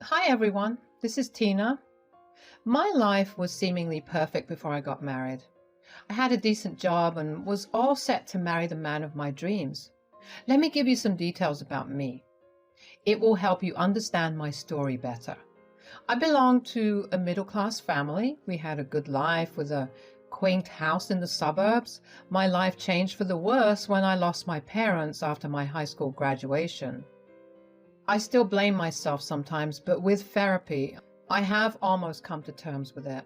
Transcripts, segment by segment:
Hi everyone, this is Tina. My life was seemingly perfect before I got married. I had a decent job and was all set to marry the man of my dreams. Let me give you some details about me. It will help you understand my story better. I belong to a middle-class family. We had a good life with a quaint house in the suburbs. My life changed for the worse when I lost my parents after my high school graduation. I still blame myself sometimes, but with therapy, I have almost come to terms with it.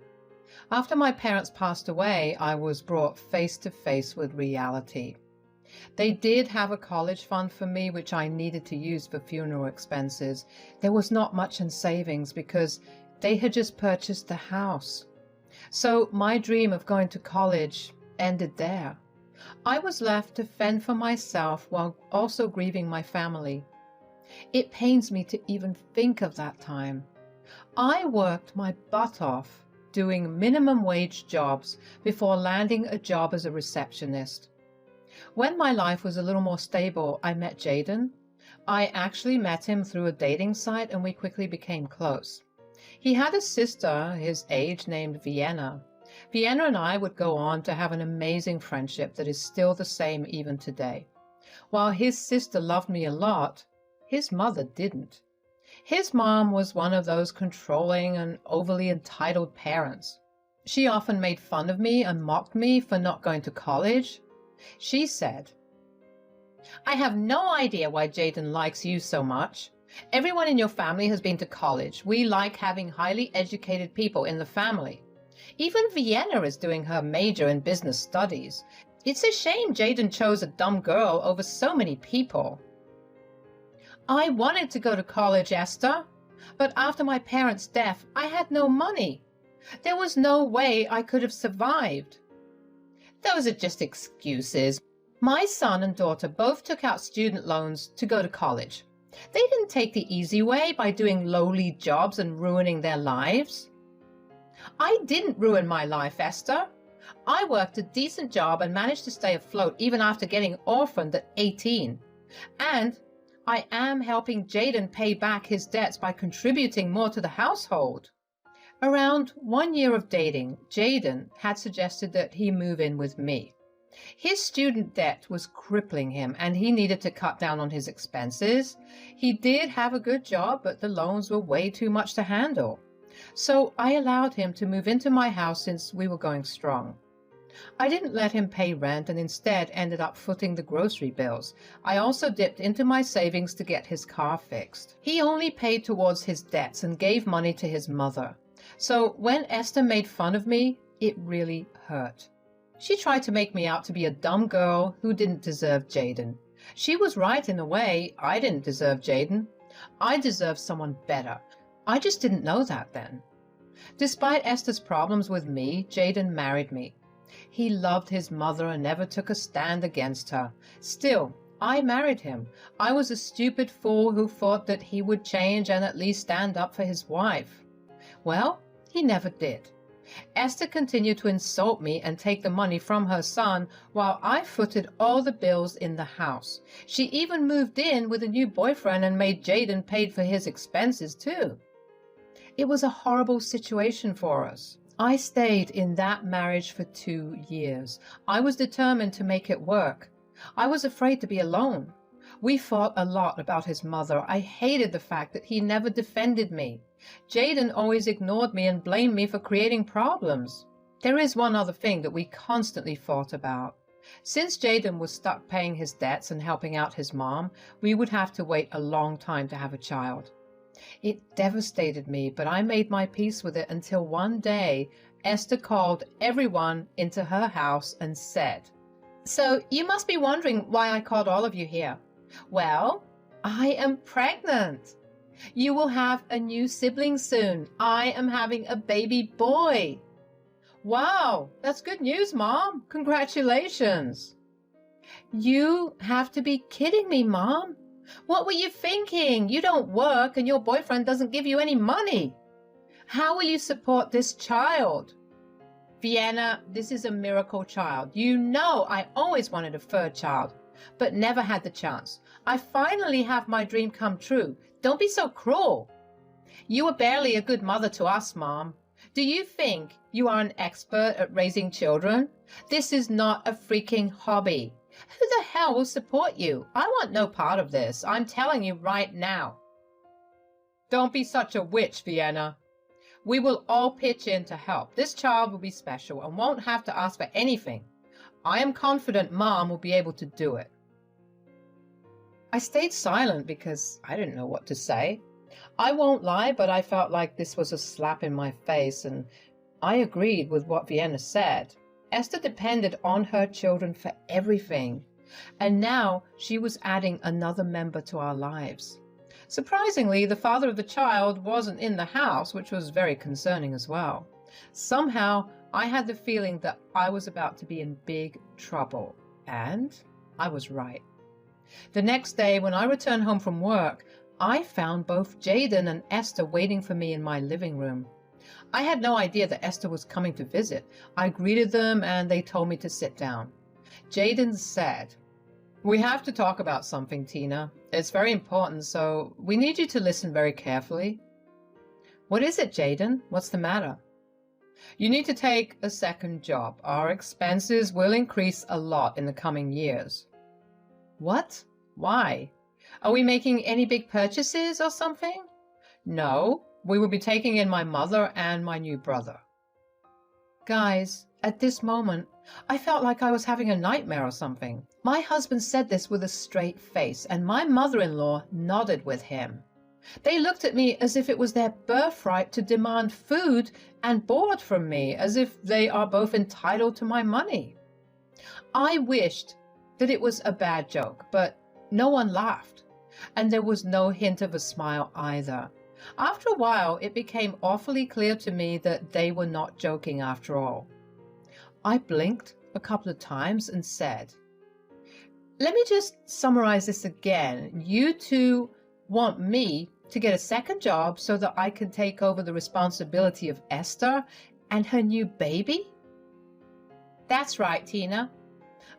After my parents passed away, I was brought face to face with reality. They did have a college fund for me, which I needed to use for funeral expenses. There was not much in savings because they had just purchased the house. So my dream of going to college ended there. I was left to fend for myself while also grieving my family. It pains me to even think of that time. I worked my butt off doing minimum wage jobs before landing a job as a receptionist. When my life was a little more stable, I met Jaden. I actually met him through a dating site and we quickly became close. He had a sister his age named Vienna. Vienna and I would go on to have an amazing friendship that is still the same even today. While his sister loved me a lot, his mother didn't. His mom was one of those controlling and overly entitled parents. She often made fun of me and mocked me for not going to college. She said, "I have no idea why Jaden likes you so much. Everyone in your family has been to college. We like having highly educated people in the family. Even Vienna is doing her major in business studies. It's a shame Jaden chose a dumb girl over so many people." I wanted to go to college, Esther, but after my parents' death, I had no money. There was no way I could have survived. Those are just excuses. My son and daughter both took out student loans to go to college. They didn't take the easy way by doing lowly jobs and ruining their lives. I didn't ruin my life, Esther. I worked a decent job and managed to stay afloat even after getting orphaned at 18. And I am helping Jaden pay back his debts by contributing more to the household. Around 1 year of dating, Jaden had suggested that he move in with me. His student debt was crippling him and he needed to cut down on his expenses. He did have a good job, but the loans were way too much to handle. So I allowed him to move into my house since we were going strong. I didn't let him pay rent and instead ended up footing the grocery bills. I also dipped into my savings to get his car fixed. He only paid towards his debts and gave money to his mother. So when Esther made fun of me, it really hurt. She tried to make me out to be a dumb girl who didn't deserve Jaden. She was right in a way. I didn't deserve Jaden. I deserved someone better. I just didn't know that then. Despite Esther's problems with me, Jaden married me. He loved his mother and never took a stand against her. Still, I married him. I was a stupid fool who thought that he would change and at least stand up for his wife. Well, he never did. Esther continued to insult me and take the money from her son while I footed all the bills in the house. She even moved in with a new boyfriend and made Jaden paid for his expenses too. It was a horrible situation for us. I stayed in that marriage for 2 years. I was determined to make it work. I was afraid to be alone. We fought a lot about his mother. I hated the fact that he never defended me. Jaden always ignored me and blamed me for creating problems. There is one other thing that we constantly fought about. Since Jaden was stuck paying his debts and helping out his mom, we would have to wait a long time to have a child. It devastated me, but I made my peace with it until one day Esther called everyone into her house and said, "So you must be wondering why I called all of you here. Well, I am pregnant. You will have a new sibling soon. I am having a baby boy." "Wow, that's good news, Mom. Congratulations." "You have to be kidding me, Mom. What were you thinking? You don't work and your boyfriend doesn't give you any money. How will you support this child?" "Vienna, this is a miracle child. You know I always wanted a third child, but never had the chance. I finally have my dream come true. Don't be so cruel." You are barely a good mother to us, Mom. Do you think you are an expert at raising children? This is not a freaking hobby. Who the hell will support you? I want no part of this. I'm telling you right now. Don't be such a witch, Vienna. We will all pitch in to help. This child will be special and won't have to ask for anything. I am confident Mom will be able to do it. I stayed silent because I didn't know what to say. I won't lie, but I felt like this was a slap in my face, and I agreed with what Vienna said. Esther depended on her children for everything, and now she was adding another member to our lives. Surprisingly, the father of the child wasn't in the house, which was very concerning as well. Somehow, I had the feeling that I was about to be in big trouble, and I was right. The next day, when I returned home from work, I found both Jaden and Esther waiting for me in my living room. I had no idea that Esther was coming to visit. I greeted them and they told me to sit down. Jaden said, "We have to talk about something, Tina. It's very important, so we need you to listen very carefully." "What is it, Jaden? What's the matter?" "You need to take a second job. Our expenses will increase a lot in the coming years." "What? Why? Are we making any big purchases or something?" "No, we will be taking in my mother and my new brother." Guys, at this moment, I felt like I was having a nightmare or something. My husband said this with a straight face, and my mother-in-law nodded with him. They looked at me as if it was their birthright to demand food and board from me, as if they are both entitled to my money. I wished that it was a bad joke, but no one laughed, and there was no hint of a smile either. After a while, it became awfully clear to me that they were not joking after all. I blinked a couple of times and said, "Let me just summarize this again. You two want me to get a second job so that I can take over the responsibility of Esther and her new baby?" "That's right, Tina.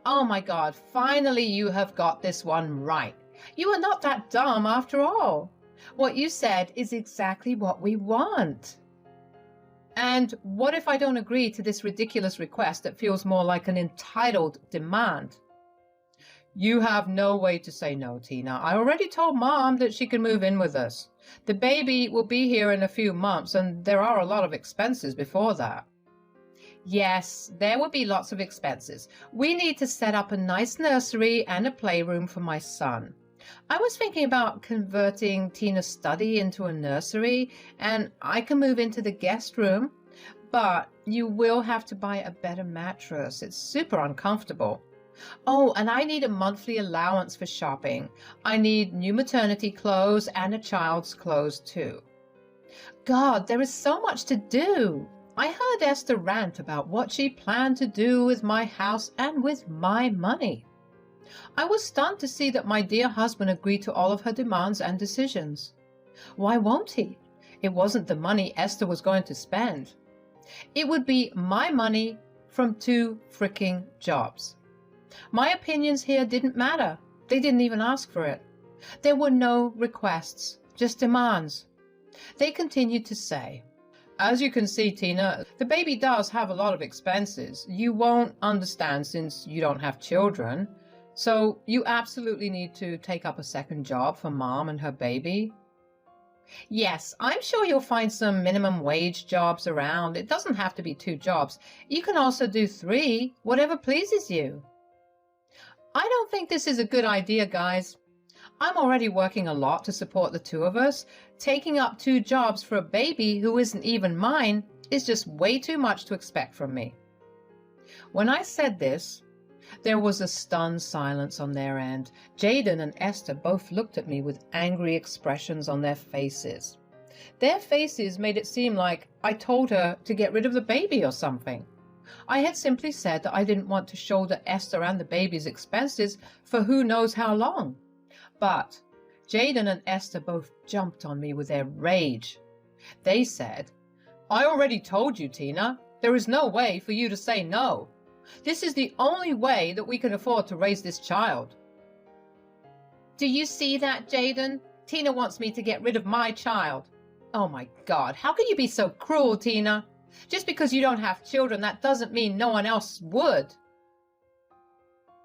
Oh my God, finally you have got this one right. You are not that dumb after all. What you said is exactly what we want." "And what if I don't agree to this ridiculous request that feels more like an entitled demand?" "You have no way to say no, Tina. I already told Mom that she can move in with us. The baby will be here in a few months, and there are a lot of expenses before that." "Yes, there will be lots of expenses. We need to set up a nice nursery and a playroom for my son. I was thinking about converting Tina's study into a nursery, and I can move into the guest room, but you will have to buy a better mattress. It's super uncomfortable. Oh, and I need a monthly allowance for shopping. I need new maternity clothes and a child's clothes too." God, there is so much to do. I heard Esther rant about what she planned to do with my house and with my money. I was stunned to see that my dear husband agreed to all of her demands and decisions. Why won't he? It wasn't the money Esther was going to spend. It would be my money from 2 freaking jobs. My opinions here didn't matter. They didn't even ask for it. There were no requests, just demands. They continued to say, "As you can see, Tina, the baby does have a lot of expenses. You won't understand since you don't have children. So you absolutely need to take up a second job for Mom and her baby." "Yes, I'm sure you'll find some minimum wage jobs around. It doesn't have to be 2 jobs. You can also do 3, whatever pleases you." I don't think this is a good idea, guys. I'm already working a lot to support the 2 of us. Taking up 2 jobs for a baby who isn't even mine is just way too much to expect from me. When I said this, there was a stunned silence on their end. Jaden and Esther both looked at me with angry expressions on their faces. Their faces made it seem like I told her to get rid of the baby or something. I had simply said that I didn't want to shoulder Esther and the baby's expenses for who knows how long. But Jaden and Esther both jumped on me with their rage. They said, "I already told you, Tina. There is no way for you to say no. This is the only way that we can afford to raise this child." "Do you see that, Jaden? Tina wants me to get rid of my child." Oh my God, how can you be so cruel, Tina? Just because you don't have children, that doesn't mean no one else would.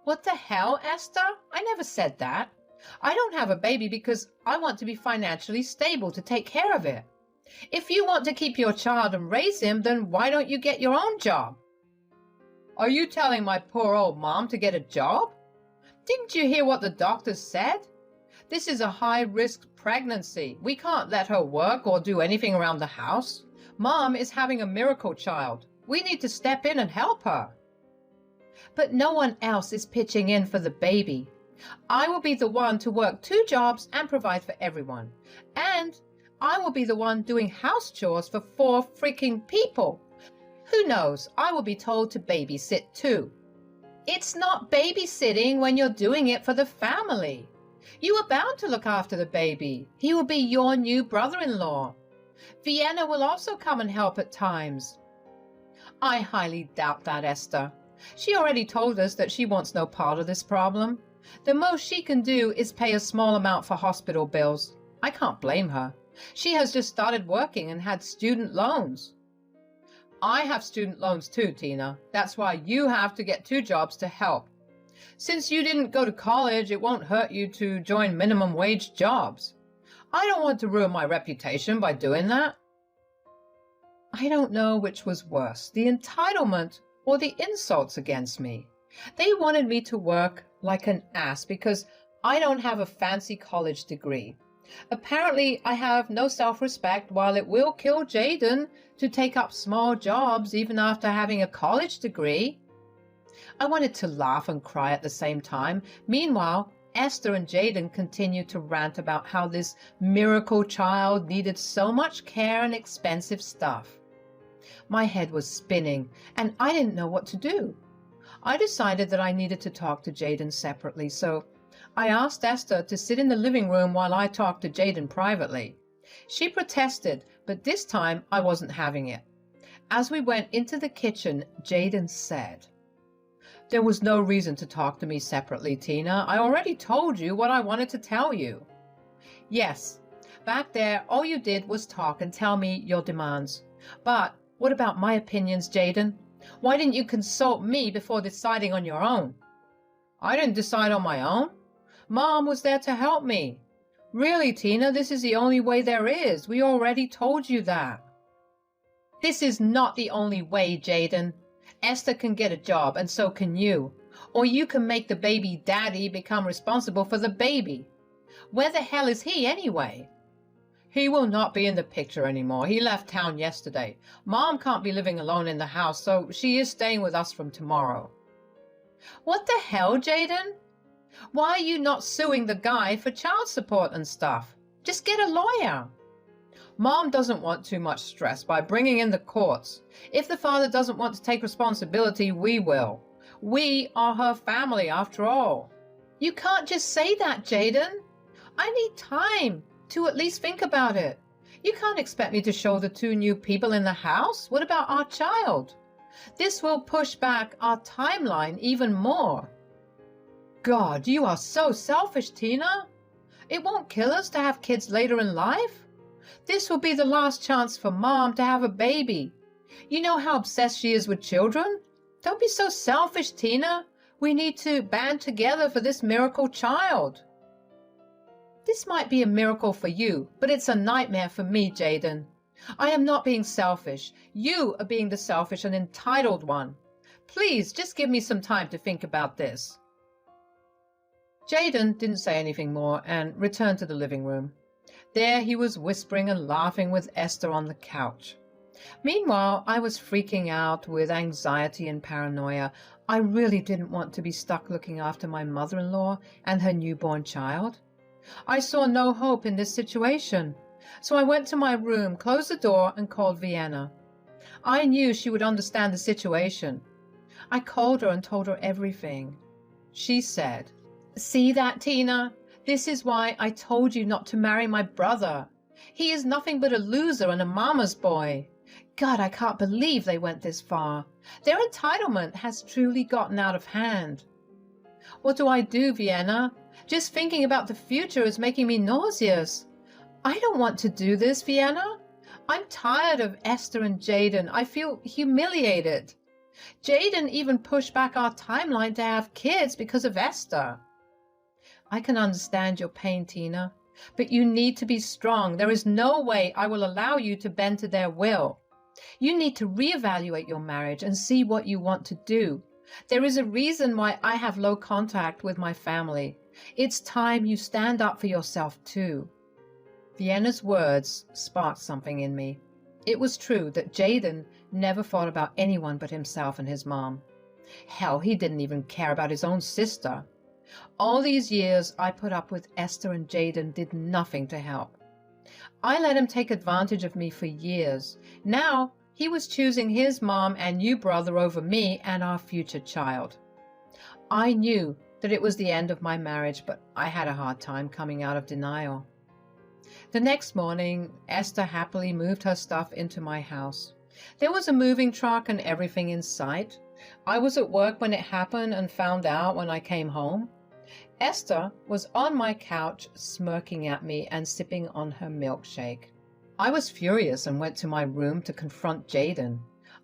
What the hell, Esther? I never said that. I don't have a baby because I want to be financially stable to take care of it. If you want to keep your child and raise him, then why don't you get your own job? Are you telling my poor old mom to get a job? Didn't you hear what the doctors said? This is a high-risk pregnancy. We can't let her work or do anything around the house. Mom is having a miracle child. We need to step in and help her. But no one else is pitching in for the baby. I will be the one to work 2 jobs and provide for everyone. And I will be the one doing house chores for 4 freaking people. Who knows, I will be told to babysit too. It's not babysitting when you're doing it for the family. You are bound to look after the baby. He will be your new brother-in-law. Vienna will also come and help at times. I highly doubt that, Esther. She already told us that she wants no part of this problem. The most she can do is pay a small amount for hospital bills. I can't blame her. She has just started working and had student loans. I have student loans too, Tina. That's why you have to get 2 jobs to help. Since you didn't go to college, it won't hurt you to join minimum wage jobs. I don't want to ruin my reputation by doing that. I don't know which was worse, the entitlement or the insults against me. They wanted me to work like an ass because I don't have a fancy college degree. Apparently, I have no self-respect, while it will kill Jaden to take up small jobs even after having a college degree. I wanted to laugh and cry at the same time. Meanwhile, Esther and Jaden continued to rant about how this miracle child needed so much care and expensive stuff. My head was spinning, and I didn't know what to do. I decided that I needed to talk to Jaden separately, so I asked Esther to sit in the living room while I talked to Jaden privately. She protested, but this time I wasn't having it. As we went into the kitchen, Jaden said, "There was no reason to talk to me separately, Tina. I already told you what I wanted to tell you." "Yes, back there all you did was talk and tell me your demands. But what about my opinions, Jaden? Why didn't you consult me before deciding on your own?" "I didn't decide on my own. Mom was there to help me." "Really, Tina, this is the only way there is. We already told you that." "This is not the only way, Jaden. Esther can get a job, and so can you. Or you can make the baby daddy become responsible for the baby. Where the hell is he anyway?" "He will not be in the picture anymore. He left town yesterday. Mom can't be living alone in the house, so she is staying with us from tomorrow." "What the hell, Jaden? Why are you not suing the guy for child support and stuff? Just get a lawyer." "Mom doesn't want too much stress by bringing in the courts. If the father doesn't want to take responsibility, we will. We are her family after all." "You can't just say that, Jaden. I need time to at least think about it. You can't expect me to show the 2 new people in the house. What about our child? This will push back our timeline even more." "God, you are so selfish, Tina. It won't kill us to have kids later in life. This will be the last chance for Mom to have a baby. You know how obsessed she is with children. Don't be so selfish, Tina. We need to band together for this miracle child." "This might be a miracle for you, but it's a nightmare for me, Jaden. I am not being selfish. You are being the selfish and entitled one. Please, just give me some time to think about this." Jaden didn't say anything more and returned to the living room. There he was whispering and laughing with Esther on the couch. Meanwhile, I was freaking out with anxiety and paranoia. I really didn't want to be stuck looking after my mother-in-law and her newborn child. I saw no hope in this situation, so I went to my room, closed the door, and called Vienna. I knew she would understand the situation. I called her and told her everything. She said, "See that, Tina? This is why I told you not to marry my brother. He is nothing but a loser and a mama's boy. God, I can't believe they went this far. Their entitlement has truly gotten out of hand. What do I do, Vienna? Just thinking about the future is making me nauseous. I don't want to do this, Vienna. I'm tired of Esther and Jaden. I feel humiliated. Jaden even pushed back our timeline to have kids because of Esther. I can understand your pain, Tina, but you need to be strong. There is no way I will allow you to bend to their will. You need to reevaluate your marriage and see what you want to do. There is a reason why I have low contact with my family. It's time you stand up for yourself too. Vienna's words sparked something in me. It was true that Jaden never thought about anyone but himself and his mom. Hell, he didn't even care about his own sister. All these years I put up with Esther and Jaden did nothing to help. I let him take advantage of me for years. Now he was choosing his mom and new brother over me and our future child. I knew that it was the end of my marriage, but I had a hard time coming out of denial. The next morning, Esther happily moved her stuff into my house. There was a moving truck and everything in sight. I was at work when it happened and found out when I came home. Esther was on my couch smirking at me and sipping on her milkshake. I was furious and went to my room to confront Jaden.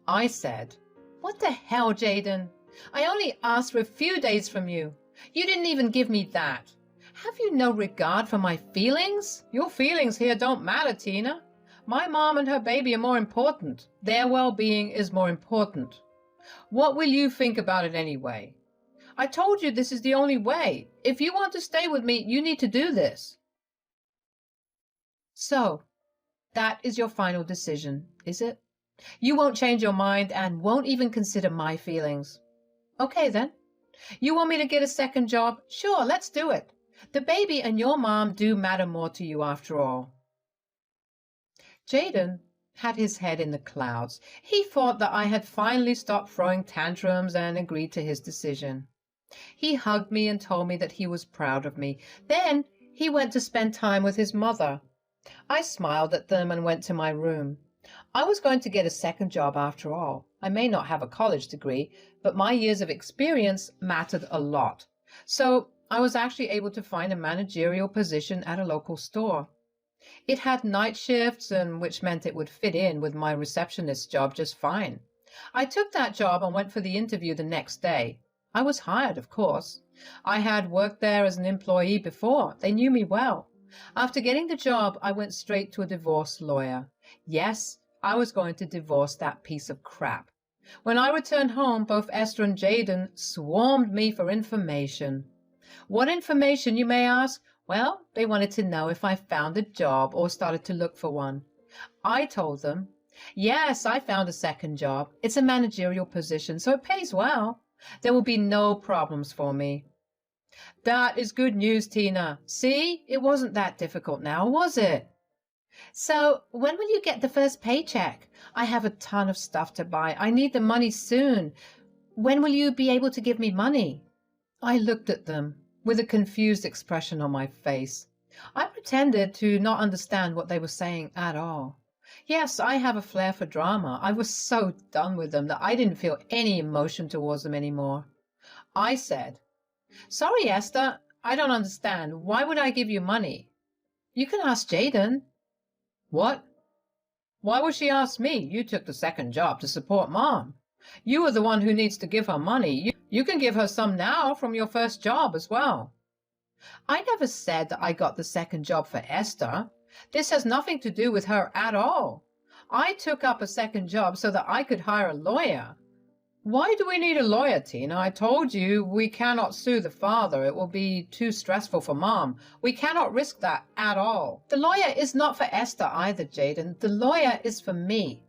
I said, "What the hell, Jaden? I only asked for a few days from you. You didn't even give me that. Have you no regard for my feelings?" "Your feelings here don't matter, Tina. My mom and her baby are more important. Their well-being is more important. What will you think about it anyway? I told you this is the only way. If you want to stay with me, you need to do this." So, that is your final decision, is it? You won't change your mind and won't even consider my feelings. Okay then. You want me to get a second job? Sure, let's do it. The baby and your mom do matter more to you after all. Jaden had his head in the clouds. He thought that I had finally stopped throwing tantrums and agreed to his decision. He hugged me and told me that he was proud of me. Then he went to spend time with his mother. I smiled at them and went to my room. I was going to get a second job after all. I may not have a college degree, but my years of experience mattered a lot. So I was actually able to find a managerial position at a local store. It had night shifts, which meant it would fit in with my receptionist job just fine. I took that job and went for the interview the next day. I was hired, of course. I had worked there as an employee before. They knew me well. After getting the job, I went straight to a divorce lawyer. Yes, I was going to divorce that piece of crap. When I returned home, both Esther and Jaden swarmed me for information. What information, you may ask? Well, they wanted to know if I found a job or started to look for one. I told them, yes, I found a second job. It's a managerial position, so it pays well. There will be no problems for me. That is good news, Tina. See, it wasn't that difficult now, was it? So, when will you get the first paycheck? I have a ton of stuff to buy. I need the money soon. When will you be able to give me money? I looked at them with a confused expression on my face. I pretended to not understand what they were saying at all. Yes, I have a flair for drama. I was so done with them that I didn't feel any emotion towards them anymore. I said, "Sorry, Esther, I don't understand. Why would I give you money?" "You can ask Jaden." "What? Why would she ask me? You took the second job to support Mom. You are the one who needs to give her money. You can give her some now from your first job as well." I never said that I got the second job for Esther. This has nothing to do with her at all. I took up a second job so that I could hire a lawyer. Why do we need a lawyer, Tina? I told you we cannot sue the father. It will be too stressful for Mom. We cannot risk that at all. The lawyer is not for Esther either, Jaden. The lawyer is for me.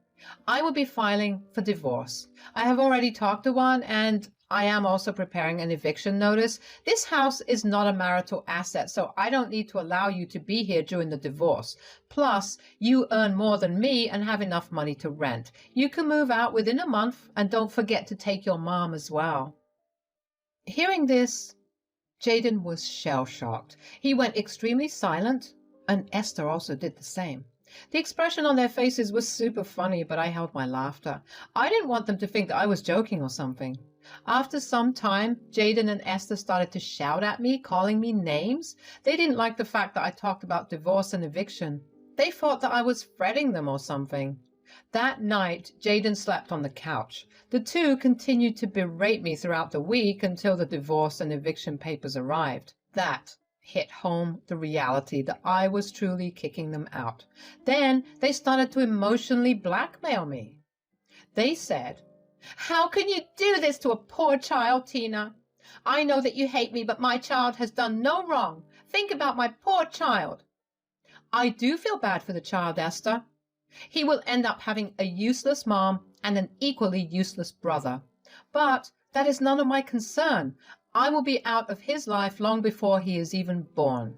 I will be filing for divorce. I have already talked to one, and I am also preparing an eviction notice. This house is not a marital asset, so I don't need to allow you to be here during the divorce. Plus, you earn more than me and have enough money to rent. You can move out within a month, and don't forget to take your mom as well. Hearing this, Jaden was shell-shocked. He went extremely silent, and Esther also did the same. The expression on their faces was super funny, but I held my laughter. I didn't want them to think that I was joking or something. After some time, Jaden and Esther started to shout at me, calling me names. They didn't like the fact that I talked about divorce and eviction. They thought that I was fretting them or something. That night, Jaden slept on the couch. The two continued to berate me throughout the week until the divorce and eviction papers arrived. That hit home the reality that I was truly kicking them out. Then they started to emotionally blackmail me. They said, "How can you do this to a poor child, Tina? I know that you hate me, but my child has done no wrong. Think about my poor child." I do feel bad for the child, Esther. He will end up having a useless mom and an equally useless brother. But that is none of my concern. I will be out of his life long before he is even born.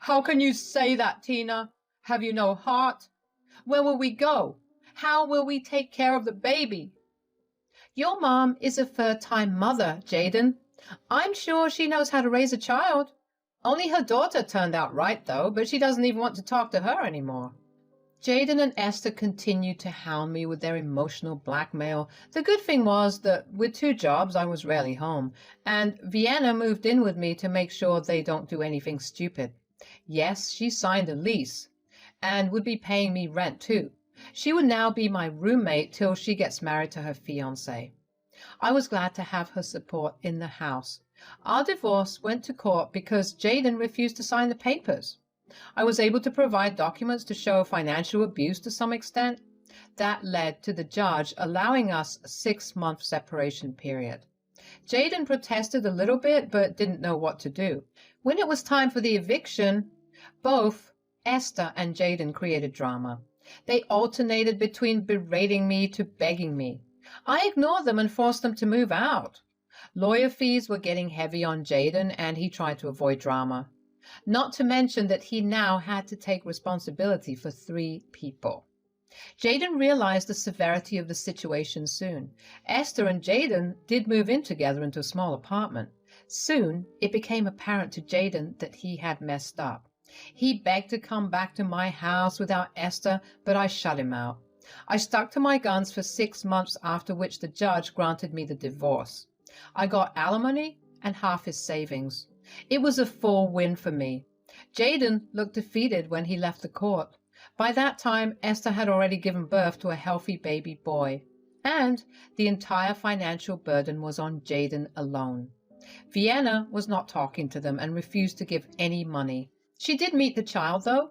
How can you say that, Tina? Have you no heart? Where will we go? How will we take care of the baby? Your mom is a third-time mother, Jaden. I'm sure she knows how to raise a child. Only her daughter turned out right, though, but she doesn't even want to talk to her anymore. Jaden and Esther continued to hound me with their emotional blackmail. The good thing was that with 2 jobs, I was rarely home, and Vienna moved in with me to make sure they don't do anything stupid. Yes, she signed a lease and would be paying me rent too. She would now be my roommate till she gets married to her fiancé. I was glad to have her support in the house. Our divorce went to court because Jaden refused to sign the papers. I was able to provide documents to show financial abuse to some extent. That led to the judge allowing us a 6-month separation period. Jaden protested a little bit but didn't know what to do. When it was time for the eviction, both Esther and Jaden created drama. They alternated between berating me to begging me. I ignored them and forced them to move out. Lawyer fees were getting heavy on Jaden, and he tried to avoid drama. Not to mention that he now had to take responsibility for 3 people. Jaden realized the severity of the situation soon. Esther and Jaden did move in together into a small apartment. Soon, it became apparent to Jaden that he had messed up. He begged to come back to my house without Esther, but I shut him out. I stuck to my guns for 6 months, after which the judge granted me the divorce. I got alimony and half his savings. It was a full win for me. Jaden looked defeated when he left the court. By that time, Esther had already given birth to a healthy baby boy, and the entire financial burden was on Jaden alone. Vienna was not talking to them and refused to give any money. She did meet the child, though.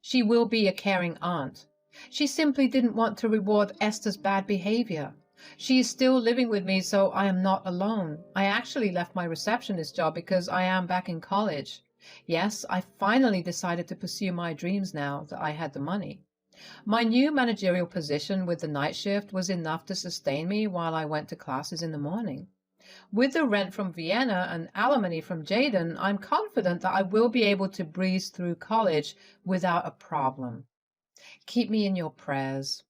She will be a caring aunt. She simply didn't want to reward Esther's bad behavior. She is still living with me, so I am not alone. I actually left my receptionist job because I am back in college. Yes, I finally decided to pursue my dreams now that I had the money. My new managerial position with the night shift was enough to sustain me while I went to classes in the morning. With the rent from Vienna and alimony from Jaden, I'm confident that I will be able to breeze through college without a problem. Keep me in your prayers.